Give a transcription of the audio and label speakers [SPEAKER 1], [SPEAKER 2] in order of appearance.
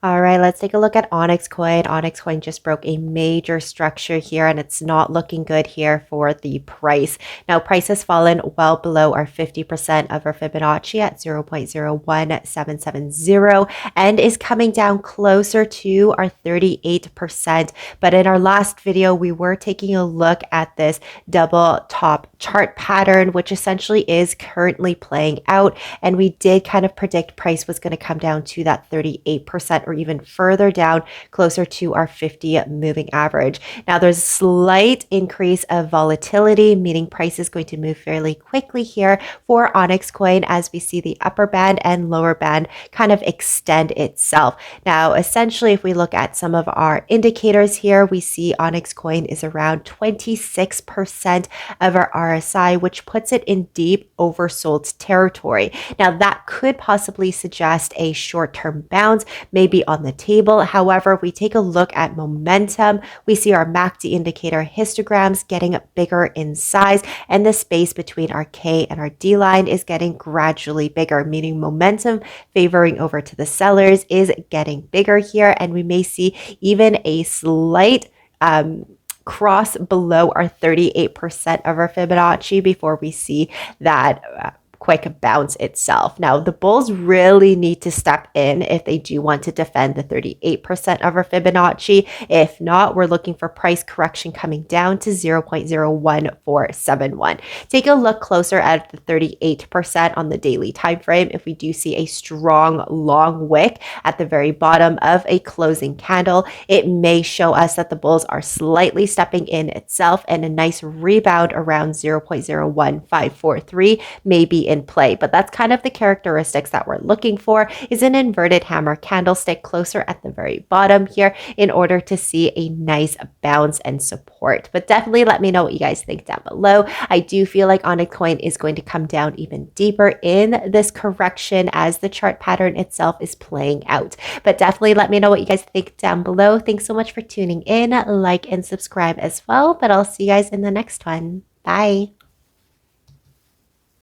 [SPEAKER 1] All right, let's take a look at Onyxcoin. Onyxcoin just broke a major structure here, and it's not looking good here for the price. Now, price has fallen well below our 50% of our Fibonacci at 0.01770 and is coming down closer to our 38%. But in our last video, we were taking a look at this double top chart pattern, which essentially is currently playing out. And we did kind of predict price was going to come down to that 38% or even further down, closer to our 50 moving average. Now there's a slight increase of volatility, meaning price is going to move fairly quickly here for Onyxcoin as we see the upper band and lower band kind of extend itself. Now, essentially, if we look at some of our indicators here, we see Onyxcoin is around 26% of our RSI, which puts it in deep oversold territory. Now, that could possibly suggest a short-term bounce, maybe on the table. However, if we take a look at momentum, we see our MACD indicator histograms getting bigger in size, and the space between our K and our D line is getting gradually bigger, meaning momentum favoring over to the sellers is getting bigger here, and we may see even a slight cross below our 38% of our Fibonacci before we see that quick bounce itself. Now, the bulls really need to step in if they do want to defend the 38% of our Fibonacci. If not, we're looking for price correction coming down to 0.01471. Take a look closer at the 38% on the daily time frame. If we do see a strong long wick at the very bottom of a closing candle, it may show us that the bulls are slightly stepping in itself, and a nice rebound around 0.01543 may be in play. But that's kind of the characteristics that we're looking for, is an inverted hammer candlestick closer at the very bottom here in order to see a nice bounce and support. But definitely let me know what you guys think down below. I do feel like Onyxcoin is going to come down even deeper in this correction as the chart pattern itself is playing out. But definitely let me know what you guys think down below. Thanks so much for tuning in. Like and subscribe as well, but I'll see you guys in the next one. Bye.